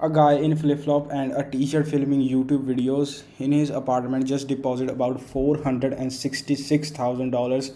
A guy in flip-flop and a t-shirt filming YouTube videos in his apartment just deposited about $466,000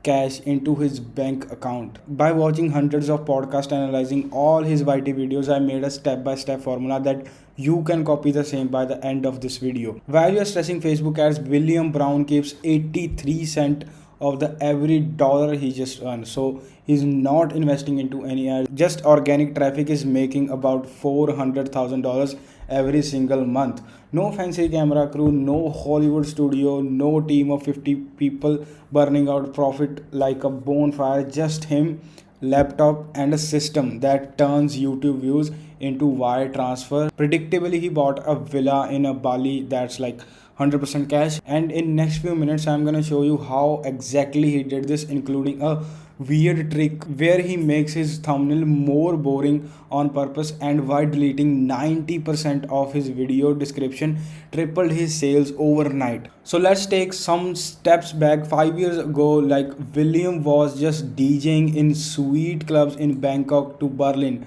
cash into his bank account. By watching hundreds of podcasts analyzing all his YT videos, I made a step-by-step formula that you can copy the same by the end of this video. While you're stressing Facebook ads, William Brown keeps 83 cents of the every dollar he just earned. So he's not investing into any ads. Just organic traffic is making about $400,000 every single month. No fancy camera crew, no Hollywood studio, no team of 50 people burning out profit like a bonfire. Just him, laptop, and a system that turns YouTube views into wire transfer. Predictably, he bought a villa in a Bali that's like 100% cash, and in next few minutes I'm gonna show you how exactly he did this, including a weird trick where he makes his thumbnail more boring on purpose, and while deleting 90% of his video description tripled his sales overnight. So let's take some steps back. 5 years ago, like, William was just DJing in sweet clubs in Bangkok to Berlin.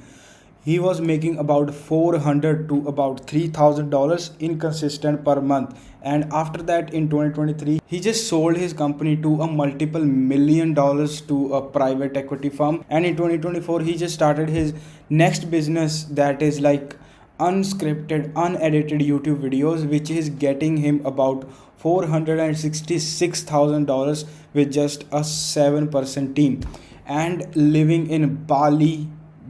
He was making about $400 to about $3,000 inconsistent per month, and after that in 2023 he just sold his company to a multiple $1 million to a private equity firm, and in 2024 he just started his next business that is like unscripted, unedited YouTube videos, which is getting him about $466,000 with just a 7% team and living in Bali.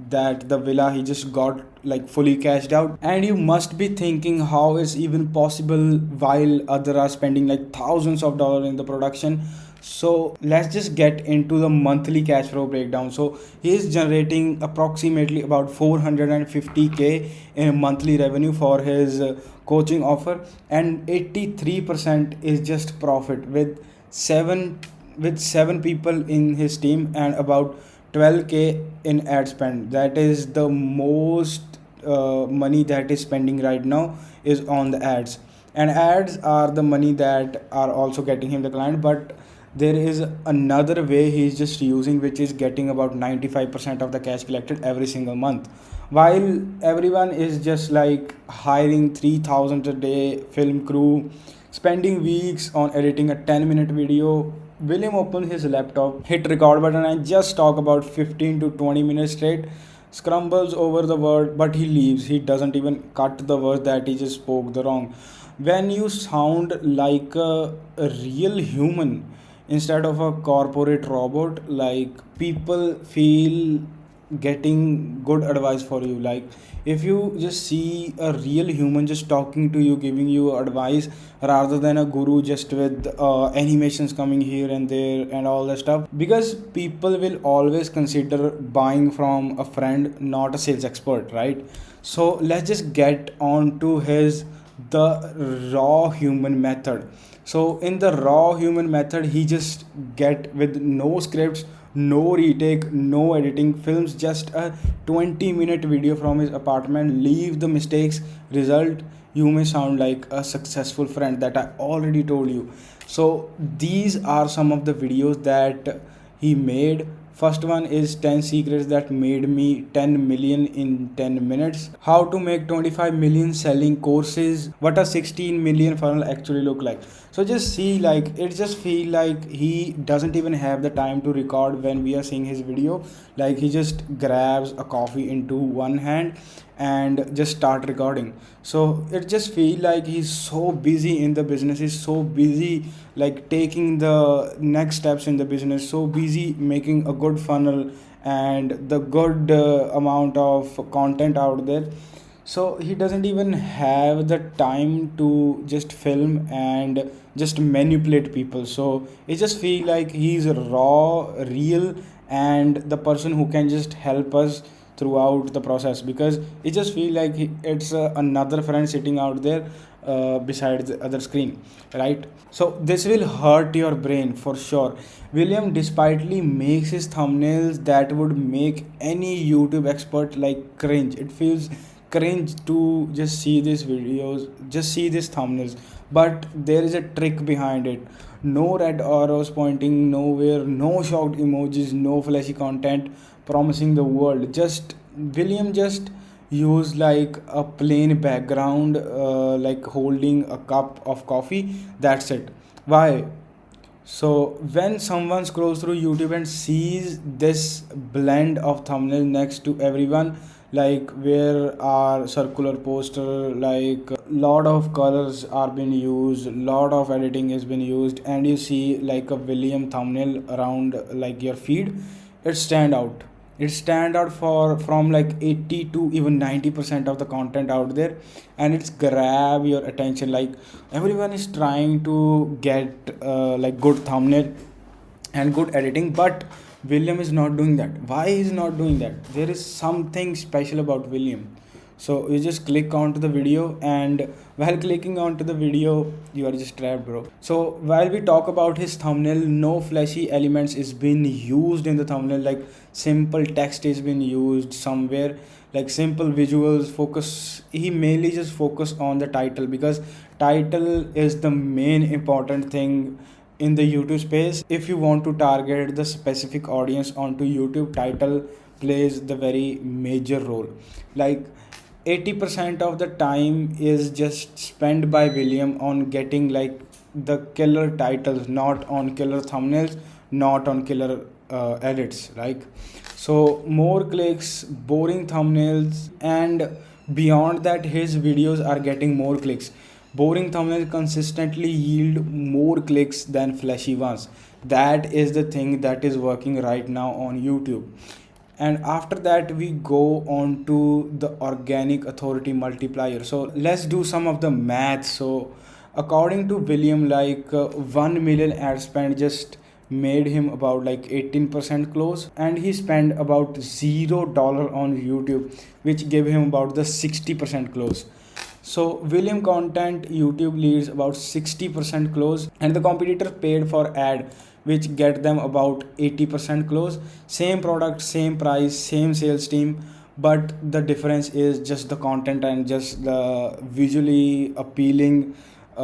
That the villa he just got like fully cashed out. And you must be thinking how it's even possible while others are spending like thousands of dollars in the production. So let's just get into the monthly cash flow breakdown. So he is generating approximately about 450k in monthly revenue for his coaching offer, and 83% is just profit seven with seven people in his team and about 12k in ad spend. That is the most money that is spending right now is on the ads, and ads are the money that are also getting him the client. But there is another way he's just using, which is getting about 95% of the cash collected every single month, while everyone is just like hiring 3,000 a day film crew, spending weeks on editing a 10-minute video. William opens his laptop, hit record button, and just talk about 15 to 20 minutes straight, scrambles over the word, but he leaves. He doesn't even cut the words that he just spoke the wrong. When you sound like a real human instead of a corporate robot, like, people feel getting good advice for you. Like, if you just see a real human just talking to you, giving you advice, rather than a guru just with animations coming here and there and all that stuff, because people will always consider buying from a friend, not a sales expert, right? So let's just get on to the raw human method. So in the raw human method, he just get with no scripts, no retake, no editing, films just a 20-minute video from his apartment, leave the mistakes. Result, you may sound like a successful friend that I already told you. So these are some of the videos that he made. First one is 10 secrets that made me 10 million in 10 minutes. How to make 25 million selling courses. What a 16 million funnel actually look like. So just see, like, it just feel like he doesn't even have the time to record when we are seeing his video. Like, he just grabs a coffee into one hand and just start recording. So it just feel like he's so busy in the business, he's so busy like taking the next steps in the business, so busy making a good funnel and the good amount of content out there. So he doesn't even have the time to just film and just manipulate people. So it just feel like he's raw, real, and the person who can just help us throughout the process, because it just feel like it's another friend sitting out there beside the other screen, right? So this will hurt your brain for sure. William despitely makes his thumbnails that would make any YouTube expert like cringe. It feels cringe to just see these videos, just see these thumbnails, but there is a trick behind it. No red arrows pointing nowhere, no shocked emojis, no flashy content promising the world. Just William just use like a plain background, like holding a cup of coffee. That's it. Why? So when someone scrolls through YouTube and sees this blend of thumbnail next to everyone, like where our circular poster, like lot of colors are being used, lot of editing is being used, and you see like a William thumbnail around like your feed, it stand out. It stand out for from like 80 to even 90% of the content out there, and it's grab your attention. Like everyone is trying to get like good thumbnail and good editing, but William is not doing that. Why he's not doing that? There is something special about William. So you just click onto the video, and while clicking onto the video you are just trapped, bro. So while we talk about his thumbnail, no flashy elements is being used in the thumbnail. Like simple text is being used somewhere, like simple visuals focus. He mainly just focus on the title, because title is the main important thing in the YouTube space. If you want to target the specific audience onto YouTube, title plays the very major role. Like 80% of the time is just spent by William on getting like the killer titles, not on killer thumbnails, not on killer edits. Like so more clicks, boring thumbnails, and beyond that his videos are getting more clicks. Boring thumbnails consistently yield more clicks than flashy ones. That is the thing that is working right now on YouTube. And after that we go on to the organic authority multiplier. So let's do some of the math. So according to William, like 1 million ad spend just made him about like 18% close, and he spent about $0 on YouTube, which gave him about the 60% close. So William content YouTube leads about 60% close, and the competitor paid for ad, which get them about 80% close. Same product, same price, same sales team, but the difference is just the content and just the visually appealing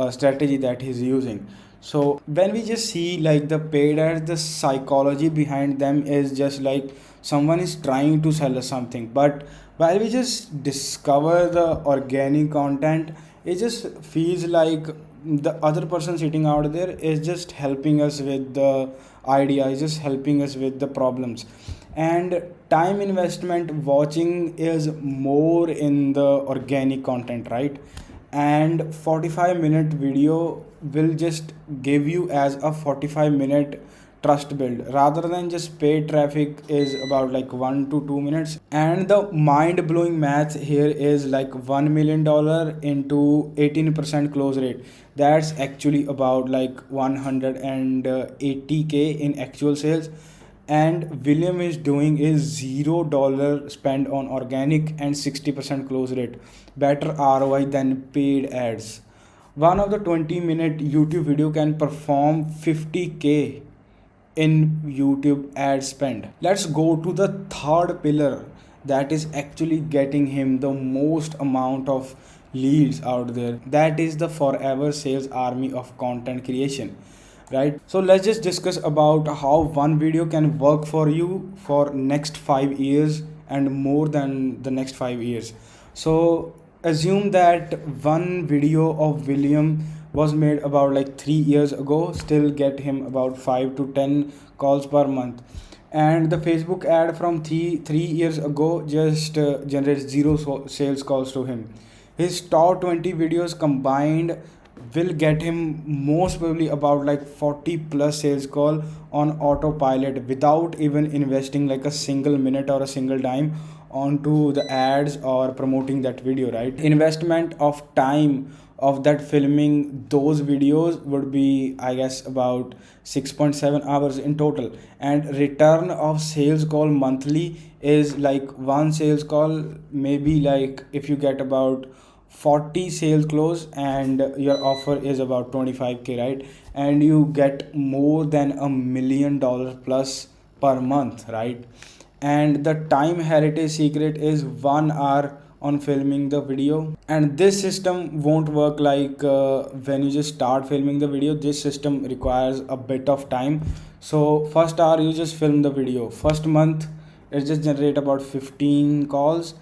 strategy that he's using. So when we just see like the paid ads, the psychology behind them is just like someone is trying to sell us something. But while we just discover the organic content, it just feels like the other person sitting out there is just helping us with the idea, is just helping us with the problems. And time investment watching is more in the organic content, right? And 45-minute video will just give you as a 45-minute trust build, rather than just paid traffic is about like 1 to 2 minutes. And the mind-blowing math here is like $1 million into 18% close rate, that's actually about like 180k in actual sales. And William is doing is $0 spend on organic and 60% close rate. Better ROI than paid ads. One of the 20-minute YouTube video can perform 50k in YouTube ad spend. Let's go to the third pillar that is actually getting him the most amount of leads out there. That is the forever sales army of content creation, right? So let's just discuss about how one video can work for you for next 5 years and more than the next 5 years. So assume that one video of William was made about like 3 years ago, still get him about 5 to 10 calls per month. And the Facebook ad from 3 years ago just generates zero sales calls to him. His top 20 videos combined will get him most probably about like 40 plus sales call on autopilot without even investing like a single minute or a single dime onto the ads or promoting that video, right? Investment of time of that filming those videos would be, I guess, about 6.7 hours in total. And return of sales call monthly is like one sales call, maybe like if you get about 40 sales close and your offer is about 25k, right? And you get more than $1 million plus per month, right? And the time heritage secret is 1 hour on filming the video. And this system won't work like when you just start filming the video. This system requires a bit of time. So first hour you just film the video, first month it just generate about 15 calls,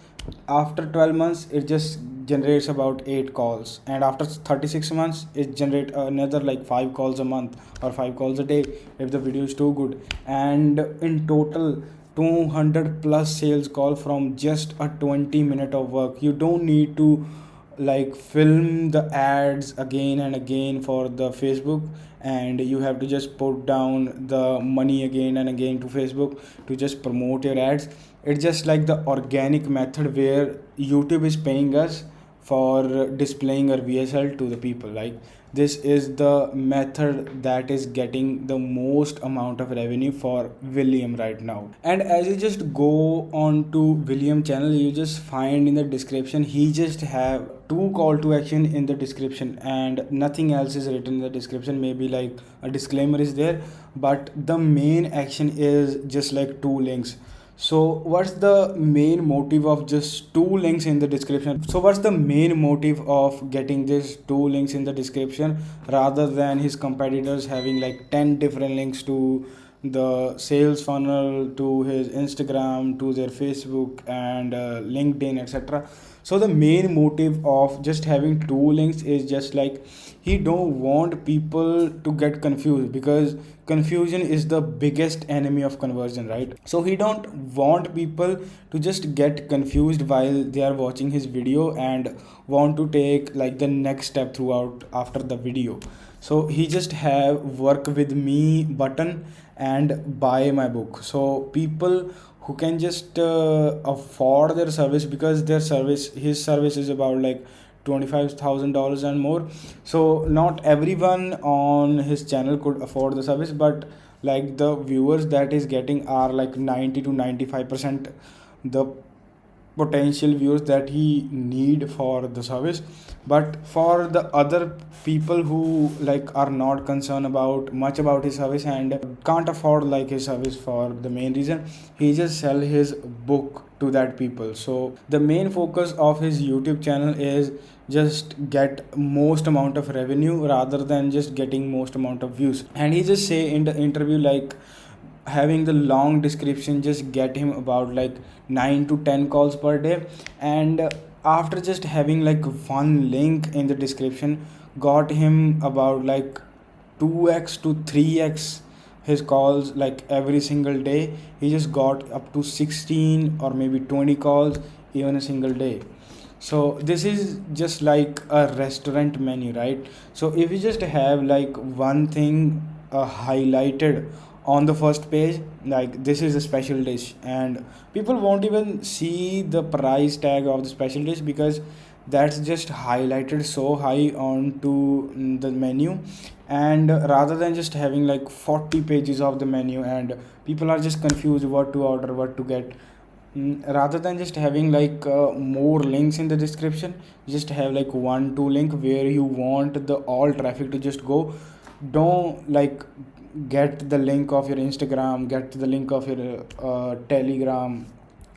After 12 months it just generates about 8 calls, and after 36 months it generates another like 5 calls a month or 5 calls a day if the video is too good. And in total 200 plus sales call from just a 20 minute of work. You don't need to like film the ads again and again for the Facebook, and you have to just put down the money again and again to Facebook to just promote your ads. It's just like the organic method where YouTube is paying us for displaying our VSL to the people. Like this is the method that is getting the most amount of revenue for William right now. And as you just go on to William channel, you just find in the description he just have two call to action in the description and nothing else is written in the description. Maybe like a disclaimer is there, but the main action is just like two links. So what's the main motive of just two links in the description? So what's the main motive of getting this two links in the description rather than his competitors having like 10 different links to the sales funnel, to his Instagram, to their Facebook and LinkedIn, etc. So the main motive of just having two links is just like he don't want people to get confused, because confusion is the biggest enemy of conversion, right? So he don't want people to just get confused while they are watching his video and want to take like the next step throughout after the video. So he just have work with me button and buy my book, so people who can just afford their service, because their service, his service is about like $25,000 and more. So not everyone on his channel could afford the service, but like the viewers that is getting are like 90 to 95% the potential viewers that he need for the service. But for the other people who like are not concerned about much about his service and can't afford like his service, for the main reason he just sell his book to that people. So the main focus of his YouTube channel is just get most amount of revenue rather than just getting most amount of views. And he just say in the interview like having the long description just get him about like 9 to 10 calls per day. And after just having like one link in the description got him about like 2x to 3x his calls like every single day. He just got up to 16 or maybe 20 calls even a single day. So this is just like a restaurant menu, right? So if you just have like one thing highlighted on the first page, like this is a special dish, and people won't even see the price tag of the special dish because that's just highlighted so high onto the menu. And rather than just having like 40 pages of the menu and people are just confused what to order, what to get, rather than just having like more links in the description, just have like one two link where you want the all traffic to just go. Don't like get the link of your Instagram, get the link of your Telegram,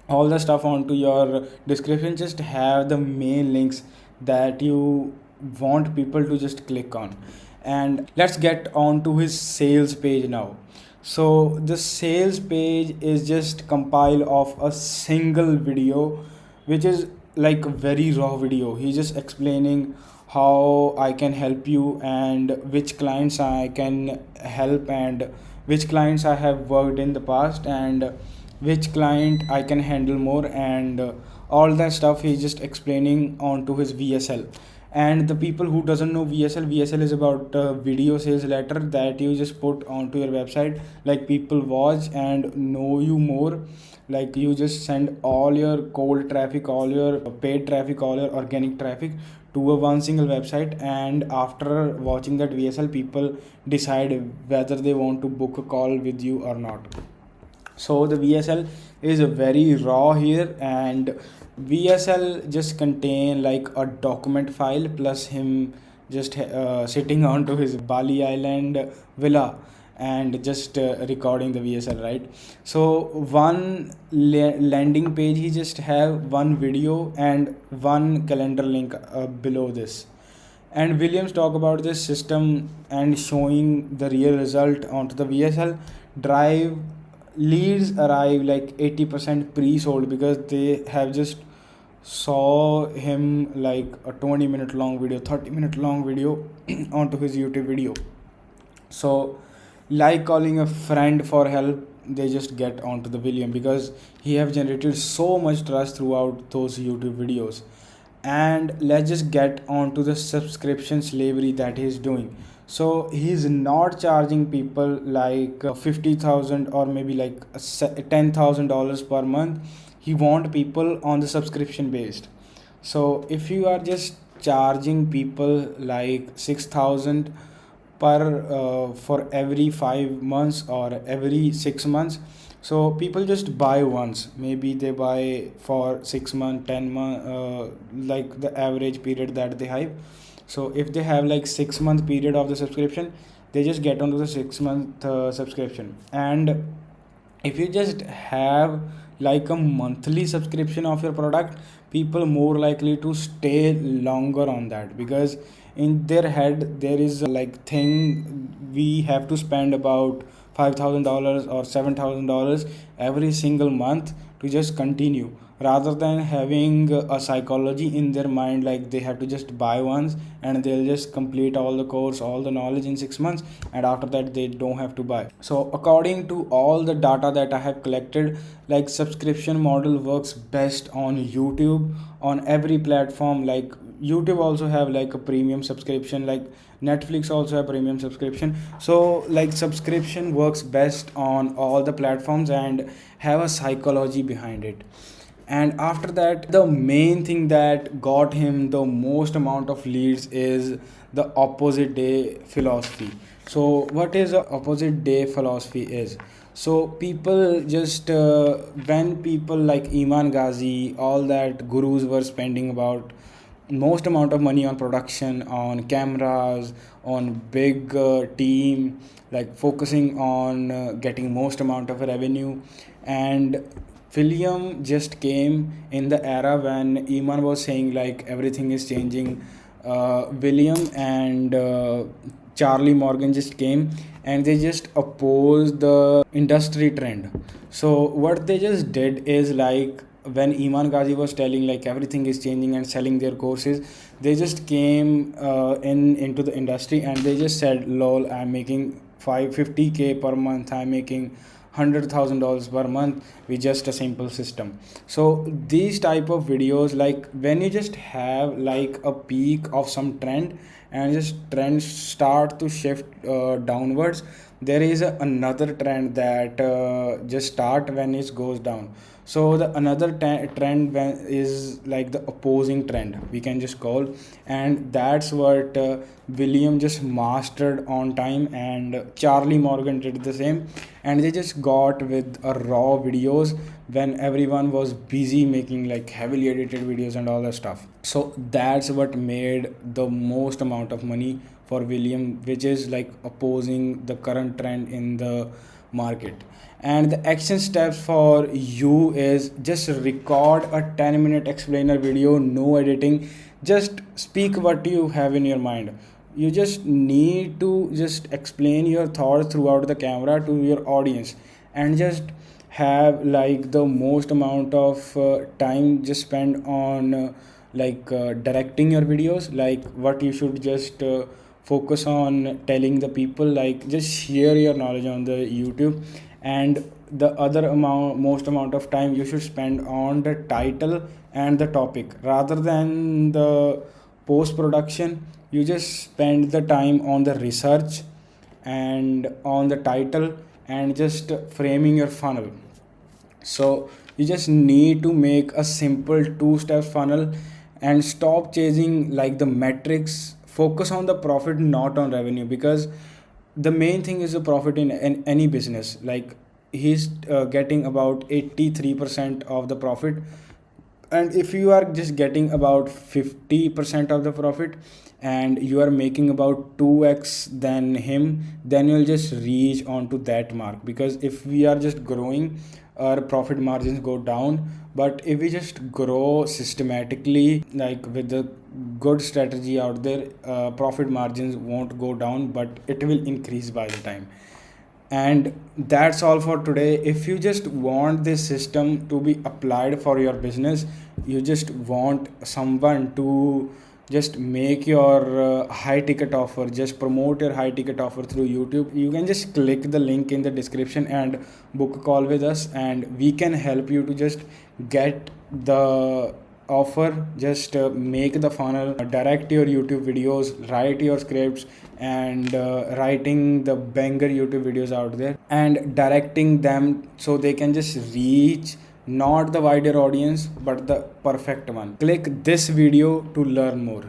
all the stuff onto your description. Just have the main links that you want people to just click on. And let's get on to his sales page now. So the sales page is just compiled of a single video, which is like a very raw video. He's just explaining how I can help you and which clients I can help and which clients I have worked in the past and which client I can handle more, and all that stuff he's just explaining onto his VSL. And the people who doesn't know VSL is about video sales letter that you just put onto your website, like people watch and know you more. Like you just send all your cold traffic, all your paid traffic, all your organic traffic to a one single website, and after watching that VSL people decide whether they want to book a call with you or not. So the VSL is very raw here, and VSL just contain like a document file plus him just sitting onto his Bali Island villa and just recording the VSL, right? So one landing page he just have one video and one calendar link below this. And Williams talk about this system and showing the real result onto the VSL drive. Leads arrive like 80% pre-sold because they have just saw him like a 20-minute long video, 30-minute long video onto his YouTube video. So, like calling a friend for help, they just get onto the William because he have generated so much trust throughout those YouTube videos. And let's just get on to the subscription slavery that he's doing. So he's not charging people like 50,000 or maybe like $10,000 per month. He want people on the subscription based. So if you are just charging people like 6,000 per for every 5 months or every 6 months, so people just buy once. Maybe they buy for 6 months, 10 months, like the average period that they have. So if they have like 6 month period of the subscription, they just get onto the 6 month subscription. And if you just have like a monthly subscription of your product, people more likely to stay longer on that, because in their head there is a like thing, we have to spend about $5,000 or $7,000 every single month to just continue, rather than having a psychology in their mind like they have to just buy once and they'll just complete all the course, all the knowledge in 6 months, and after that they don't have to buy. So according to all the data that I have collected, like subscription model works best on YouTube, on every platform. Like YouTube also have like a premium subscription, like Netflix also have premium subscription. So like subscription works best on all the platforms and have a psychology behind it. And after that, the main thing that got him the most amount of leads is the opposite day philosophy. So what is the opposite day philosophy is, so people just when people like Iman Ghazi, all that gurus were spending about most amount of money on production, on cameras, on big team, like focusing on getting most amount of revenue. And William just came in the era when Iman was saying like everything is changing. William and Charlie Morgan just came and they just opposed the industry trend. So what they just did is like when Iman Ghazi was telling like everything is changing and selling their courses, they just came in into the industry and they just said, "Lol, I'm making 550K per month. I'm making $100,000 per month with just a simple system." So these type of videos, like when you just have like a peak of some trend and just trends start to shift downwards, there is another trend that just start when it goes down. So the another trend is like the opposing trend, we can just call. And that's what William just mastered on time, and Charlie Morgan did the same. And they just got with a raw videos when everyone was busy making like heavily edited videos and all that stuff. So that's what made the most amount of money for William, which is like opposing the current trend in the market. And the action steps for you is just record a 10-minute explainer video, no editing. Just speak what you have in your mind. You just need to just explain your thoughts throughout the camera to your audience, and just have like the most amount of time just spend on directing your videos, like what you should just focus on telling the people, like just share your knowledge on the YouTube. And the other most amount of time you should spend on the title and the topic, rather than the post production. You just spend the time on the research and on the title and just framing your funnel. So you just need to make a simple two-step funnel and stop chasing like the metrics. Focus on the profit, not on revenue, because the main thing is the profit in any business. Like he's getting about 83% of the profit, and if you are just getting about 50% of the profit and you are making about 2x than him, then you'll just reach onto that mark. Because if we are just growing, our profit margins go down. But if we just grow systematically, like with the good strategy out there, profit margins won't go down, but it will increase by the time. And that's all for today. If you just want this system to be applied for your business, you just want someone to just make your high ticket offer, just promote your high ticket offer through YouTube, you can just click the link in the description and book a call with us, and we can help you to just get the offer. Just make the funnel, direct your YouTube videos, write your scripts, and writing the banger YouTube videos out there and directing them so they can just reach not the wider audience but the perfect one. Click this video to learn more.